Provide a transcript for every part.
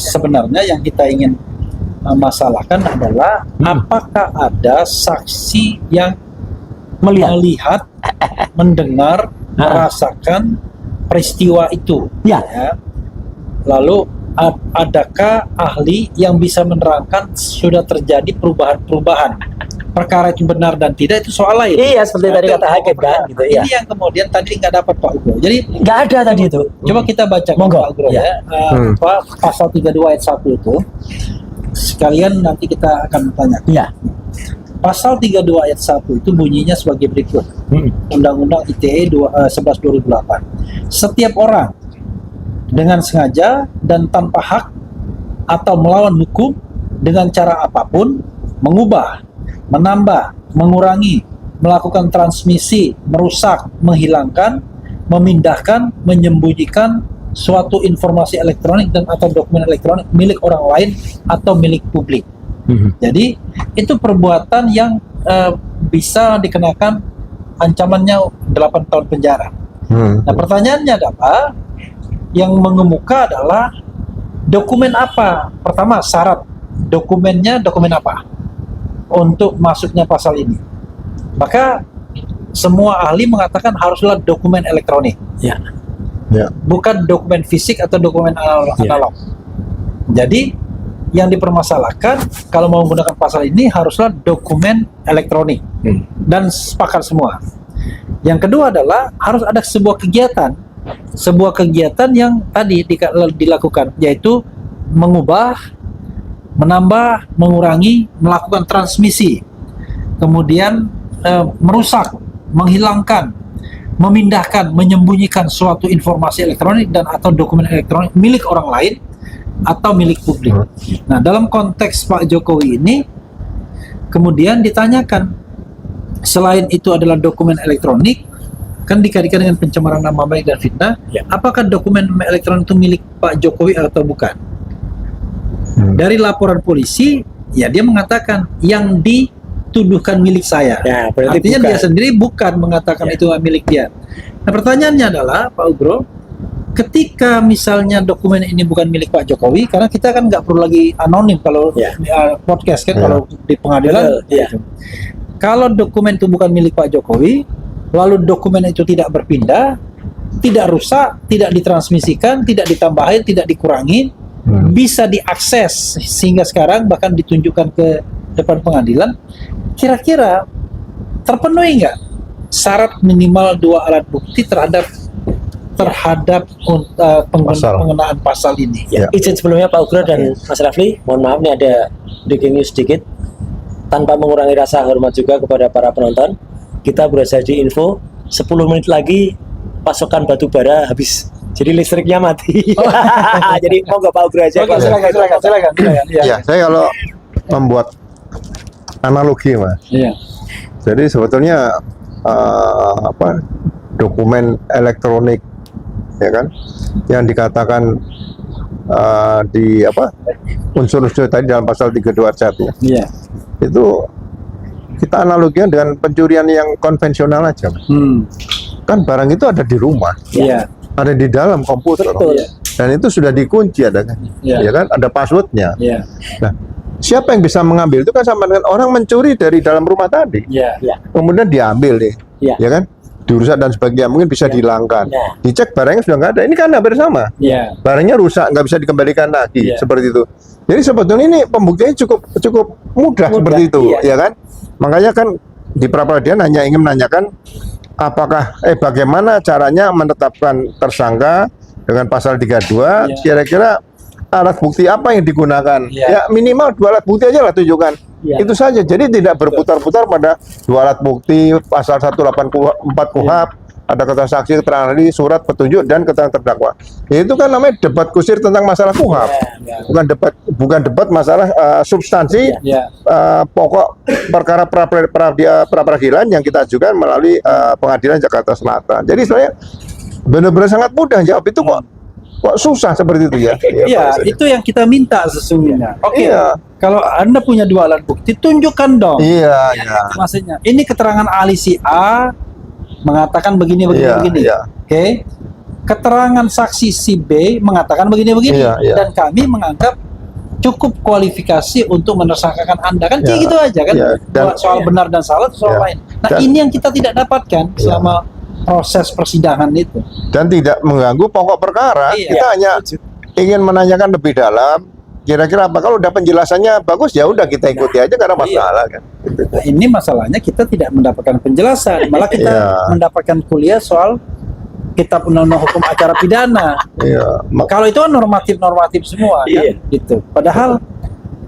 sebenarnya yang kita ingin masalahkan adalah apakah ada saksi yang melihat, mendengar, merasakan peristiwa itu. Ya. Lalu adakah ahli yang bisa menerangkan sudah terjadi perubahan-perubahan? Perkara itu benar dan tidak itu soal lain. Iya, seperti tadi kata hakim kan, gitu ya. Ini yang kemudian tadi nggak dapat Pak Ugro. Jadi nggak ada tadi itu. Coba kita baca Pak Ugro ya. Pasal 32 ayat 1 itu. Sekalian nanti kita akan tanya. Iya. Pasal 32 ayat 1 itu bunyinya sebagai berikut. Undang-Undang ITE 11 2008. Setiap orang dengan sengaja dan tanpa hak atau melawan hukum dengan cara apapun mengubah, menambah, mengurangi, melakukan transmisi, merusak, menghilangkan, memindahkan, menyembunyikan suatu informasi elektronik dan atau dokumen elektronik milik orang lain atau milik publik. Jadi itu perbuatan yang bisa dikenakan ancamannya 8 tahun penjara. Nah pertanyaannya adalah yang mengemuka adalah dokumen apa? Pertama syarat dokumennya dokumen apa untuk masuknya pasal ini? Maka semua ahli mengatakan haruslah dokumen elektronik, bukan dokumen fisik atau dokumen analog. Jadi yang dipermasalahkan kalau mau menggunakan pasal ini haruslah dokumen elektronik dan sepakat semua. Yang kedua adalah harus ada sebuah kegiatan yang tadi dilakukan, yaitu mengubah, menambah, mengurangi, melakukan transmisi, kemudian merusak, menghilangkan, memindahkan, menyembunyikan suatu informasi elektronik dan atau dokumen elektronik milik orang lain atau milik publik. Nah, dalam konteks Pak Jokowi ini kemudian ditanyakan, selain itu adalah dokumen elektronik, kan dikaitkan dengan pencemaran nama baik dan fitnah, apakah dokumen elektronik itu milik Pak Jokowi atau bukan? Dari laporan polisi, ya dia mengatakan yang dituduhkan milik saya. Artinya bukan. Dia sendiri bukan mengatakan itu milik dia. Nah pertanyaannya adalah Pak Ugro, ketika misalnya dokumen ini bukan milik Pak Jokowi, karena kita kan nggak perlu lagi anonim kalau podcast kan, kalau di pengadilan. Kalau dokumen itu bukan milik Pak Jokowi, lalu dokumen itu tidak berpindah, tidak rusak, tidak ditransmisikan, tidak ditambahin, tidak dikurangi, bisa diakses sehingga sekarang bahkan ditunjukkan ke depan pengadilan, kira-kira terpenuhi nggak syarat minimal 2 alat bukti terhadap penggunaan pasal ini? Izin sebelumnya Pak Ugro dan Mas Rafli, mohon maaf nih ada breaking news sedikit. Tanpa mengurangi rasa hormat juga kepada para penonton, kita baru saja info 10 menit lagi pasokan batu bara habis, jadi listriknya mati. Jadi mau nggak Pak Ugro aja? Silakan. Ya, saya kalau membuat analogi Mas. Jadi sebetulnya dokumen elektronik, ya kan, yang dikatakan di unsur-unsur tadi dalam pasal 32 ayat 1 itu kita analogikan dengan pencurian yang konvensional aja. Kan barang itu ada di rumah, ada di dalam komputer, dan itu sudah dikunci, ada kan, ya kan, ada passwordnya. Nah, siapa yang bisa mengambil itu kan sama dengan orang mencuri dari dalam rumah tadi, kemudian diambil deh, ya kan, dirusak dan sebagainya, mungkin bisa dihilangkan, dicek barangnya sudah nggak ada, ini kan hampir sama, barangnya rusak nggak bisa dikembalikan lagi, seperti itu. Jadi sebetulnya ini pembuktiannya cukup mudah seperti itu, ya kan. Makanya kan di pra-peradilan hanya ingin menanyakan apakah bagaimana caranya menetapkan tersangka dengan pasal 32, kira-kira alat bukti apa yang digunakan? Ya minimal 2 alat bukti aja lah tunjukkan. Itu saja. Jadi tidak berputar-putar pada 2 alat bukti, pasal 184 KUHP, ada keterangan saksi, keterangan ahli, surat petunjuk dan keterangan terdakwa. Itu kan namanya debat kusir tentang masalah KUHP. Bukan debat masalah substansi pokok perkara pra-peradilan yang kita ajukan melalui Pengadilan Jakarta Selatan. Jadi sebenarnya benar-benar sangat mudah jawab itu kok susah seperti itu ya. Iya, itu yang kita minta sesungguhnya. Kalau Anda punya 2 alat bukti, tunjukkan dong. Maksudnya, ini keterangan ahli si A mengatakan begini. Oke. keterangan saksi si B mengatakan begini-begini, Iya, iya. dan kami menganggap cukup kualifikasi untuk menersangkakan Anda, kan kayak Iya, gitu aja kan. iya. Dan- Soal benar dan salah itu soal Iya. lain. Nah, Dan- ini yang kita tidak dapatkan selama proses persidangan itu. Dan tidak mengganggu pokok perkara. Iya. Kita hanya ingin menanyakan lebih dalam. Kira-kira apa? Kalau udah penjelasannya bagus ya udah kita ikuti aja karena masalah kan. Nah, ini masalahnya kita tidak mendapatkan penjelasan, malah kita Iya. mendapatkan kuliah soal kitab undang-undang hukum acara pidana. Iya. Kalau itu kan normatif semua kan, Iya. gitu. Padahal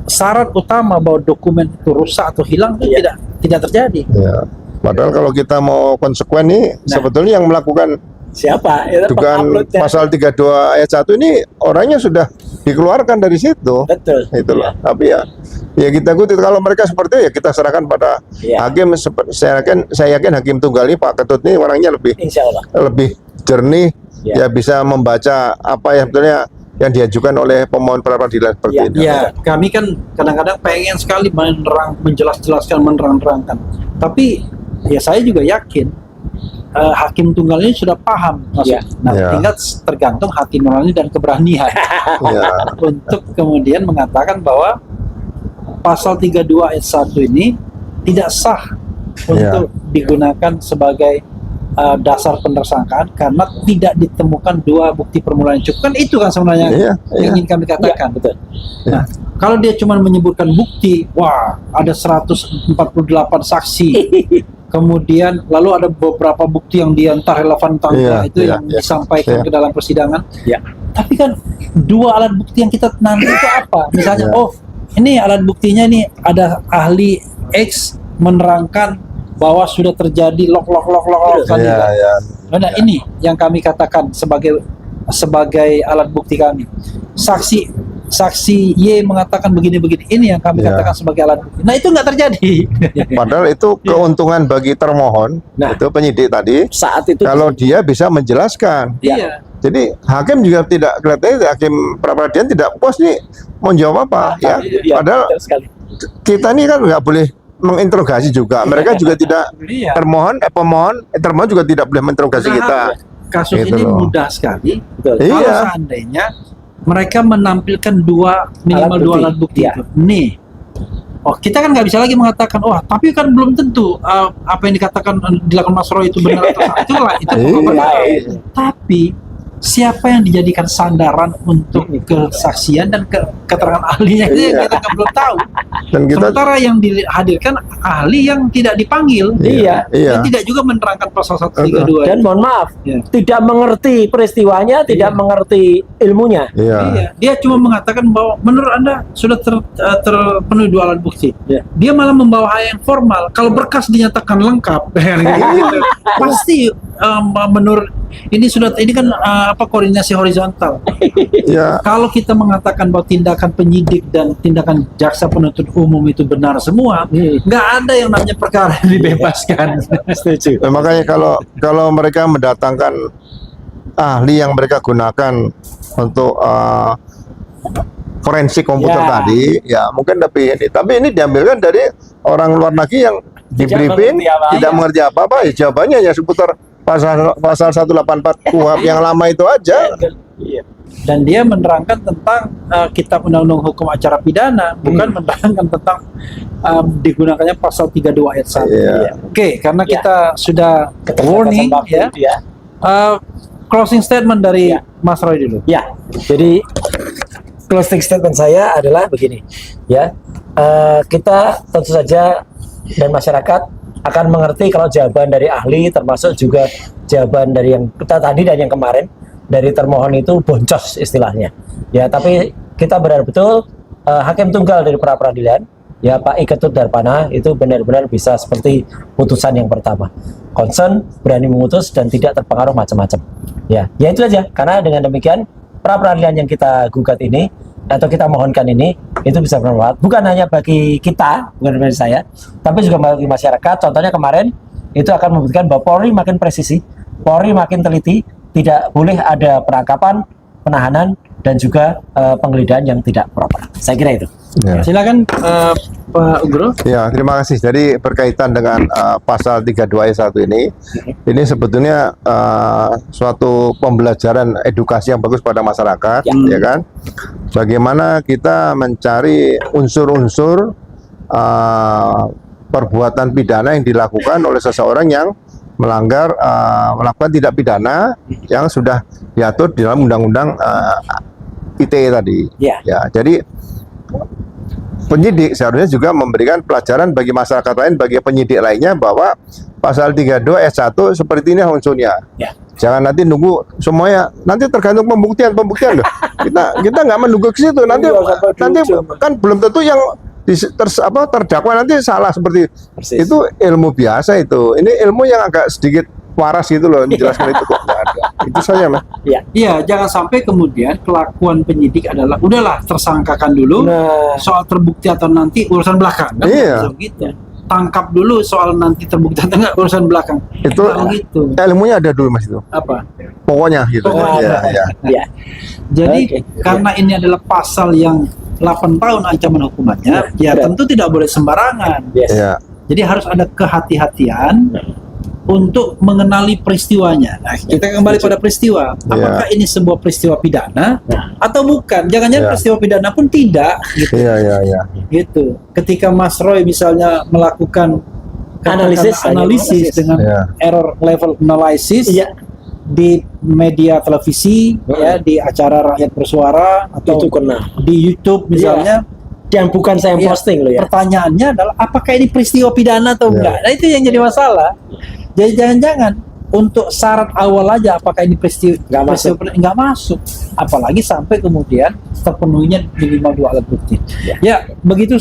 syarat utama bahwa dokumen itu rusak atau hilang itu Iya. tidak terjadi. Ya. Padahal kalau kita mau konsekuen nih, sebetulnya yang melakukan Siapa? Itu dugaan penguploadnya. pasal 32 ayat 1 ini orangnya sudah dikeluarkan dari situ. Betul. Itulah. Iya. Tapi ya kita ikuti. Kalau mereka seperti itu ya kita serahkan pada Iya. hakim. Saya yakin hakim tunggal ini Pak Ketut ini orangnya Insya Allah. lebih jernih, Ya. ya bisa membaca apa yang sebetulnya yang diajukan oleh pemohon pra peradilan seperti Ya. ini. Ya, kami kan kadang-kadang pengen sekali menjelaskan, menerang-terangkan. Tapi ya saya juga yakin hakim tunggal ini sudah paham maksudnya. Ya. Nah, Ya. tinggal tergantung hati nurani dan keberanian Ya. untuk kemudian mengatakan bahwa pasal 32 ayat 1 ini tidak sah untuk digunakan sebagai dasar penersangkaan karena tidak ditemukan dua bukti permulaan yang cukup. Kan itu kan sebenarnya Iya, yang iya. ingin kami katakan. Betul. Nah, kalau dia cuma menyebutkan bukti, wah, ada 148 saksi. Kemudian lalu ada beberapa bukti yang dia entah relevan entah Iya, enggak, itu iya, yang iya. disampaikan Iya. ke dalam persidangan. Ya. Tapi kan dua alat bukti yang kita nanti itu apa? Misalnya, Iya. oh, ini alat buktinya nih ada ahli X menerangkan bahwa sudah terjadi lok tadi Iya, kan. iya. Nah, ini yang kami katakan sebagai alat bukti kami. Saksi Y mengatakan begini-begini. Ini yang kami Iya. katakan sebagai alat bukti. Nah, itu nggak terjadi. Padahal itu keuntungan bagi termohon, Nah. itu penyidik tadi, Saat itu kalau dia bisa menjelaskan. Iya. Jadi hakim juga tidak kelihatannya hakim pra peradilan tidak puas nih mau jawab apa ya. Iya, Padahal betul sekali. kita ini kan nggak boleh menginterogasi juga. Mereka juga tidak Iya. termohon juga tidak boleh menginterogasi kita. Kasus Gitu ini loh. mudah sekali. Betul. Iya. Kalau seandainya mereka menampilkan minimal dua alat bukti Iya. itu. Nih. Oh, kita kan nggak bisa lagi mengatakan, wah, tapi kan belum tentu apa yang dikatakan dilakukan Mas Roy itu benar atau salah. Itu pokok Iya. perkara. Tapi siapa yang dijadikan sandaran untuk kesaksian dan keterangan ahlinya itu yang Iya. kita belum tahu. Dan kita Sementara yang dihadirkan ahli yang tidak dipanggil. Iya. Dan Iya. tidak juga menerangkan pasal 132. Dan mohon maaf, Ya. tidak mengerti peristiwanya, tidak mengerti ilmunya. Iya. Iya, dia cuma mengatakan bahwa menurut Anda sudah terpenuhi dua alat bukti. Ya. Dia malah membawa hal yang formal. Kalau berkas dinyatakan lengkap, gitu, pasti menurut ini kan koordinasi horizontal. Iya. Kalau kita mengatakan bahwa tindakan penyidik dan tindakan jaksa penuntut umum itu benar semua, nggak ada yang namanya perkara yang dibebaskan. Setuju. Nah, makanya kalau mereka mendatangkan ahli yang mereka gunakan untuk forensik komputer Ya. tadi, ya mungkin tapi ini diambilkan dari orang luar negeri yang di Tidak briefing mengerti apa-apa. tidak mengerti apa-apa, ya jawabannya ya seputar pasal 184 KUHP yang lama itu aja. Iya. Dan dia menerangkan tentang kitab undang-undang hukum acara pidana, bukan menerangkan tentang digunakannya pasal 32 ayat 1. Iya. Oke, karena Ya. kita sudah warning Waktu ya. itu ya. Closing statement dari Ya. Mas Roy dulu. Ya, jadi closing statement saya adalah begini, ya, kita tentu saja dan masyarakat akan mengerti kalau jawaban dari ahli, termasuk juga jawaban dari yang kita tadi dan yang kemarin dari termohon itu boncos istilahnya, ya. Tapi kita berharap betul hakim tunggal dari pra peradilan, ya Pak I Ketut Darpana itu benar-benar bisa seperti putusan yang pertama, concern, berani memutus dan tidak terpengaruh macam-macam. Ya itu aja. Karena dengan demikian pra peradilan yang kita gugat ini atau kita mohonkan ini itu bisa bermanfaat bukan hanya bagi kita, bukan bagi saya, tapi juga bagi masyarakat. Contohnya kemarin itu akan membuktikan bahwa Polri makin presisi, Polri makin teliti, tidak boleh ada penangkapan, penahanan dan juga penggeledahan yang tidak proper. Saya kira itu. Ya. Silakan Pak Ugro. Ya, terima kasih. Jadi berkaitan dengan pasal 32 ayat 1 ini sebetulnya suatu pembelajaran edukasi yang bagus pada masyarakat, ya kan? Bagaimana kita mencari unsur-unsur perbuatan pidana yang dilakukan oleh seseorang yang melakukan tindak pidana yang sudah diatur di dalam undang-undang ITE tadi. Ya. Ya, jadi penyidik seharusnya juga memberikan pelajaran bagi masyarakat lain, bagi penyidik lainnya bahwa pasal 32 ayat 1 seperti ini unsurnya. Ya. Jangan nanti nunggu semuanya, nanti tergantung pembuktian loh. Kita nggak menunggu ke situ, nanti kan belum tentu yang terdakwa nanti salah seperti Persis. itu. Ilmu biasa itu, ini ilmu yang agak sedikit waras gitu loh, menjelaskan itu kok nggak ada. Itu saja, Mas. Ya. Iya, jangan sampai kemudian kelakuan penyidik adalah udahlah tersangkakan dulu, Nah, soal terbukti atau nanti urusan belakang. Kan Iya. gitu. Tangkap dulu soal nanti terbukti atau enggak urusan belakang. Itu Nah, gitu. ilmunya ada dulu, Mas, itu. Apa? Pokoknya gitu. Pokoknya. Ya. ya. Jadi Oke. karena ini adalah pasal yang 8 tahun ancaman hukumannya, ya berat. tentu tidak boleh sembarangan. Yes. Ya. Jadi harus ada kehati-hatian untuk mengenali peristiwanya. Nah, kita kembali pada peristiwa. Apakah ini sebuah peristiwa pidana atau bukan? Jangan-jangan Ya. peristiwa pidana pun tidak. Gitu. Iya. Gitu. Ketika Mas Roy misalnya melakukan Analisis dengan Ya. error level analysis Iya. di media televisi, ya, di acara rakyat bersuara atau Itu kena. di YouTube misalnya. Dan bukan saya yang Iya, posting loh ya. Pertanyaannya adalah apakah ini peristiwa pidana atau Ya. enggak? Nah, itu yang jadi masalah. Jadi jangan-jangan untuk syarat awal aja apakah ini peristiwa nggak masuk, apalagi sampai kemudian terpenuhinya minimal 2 alat bukti. Ya, begitu.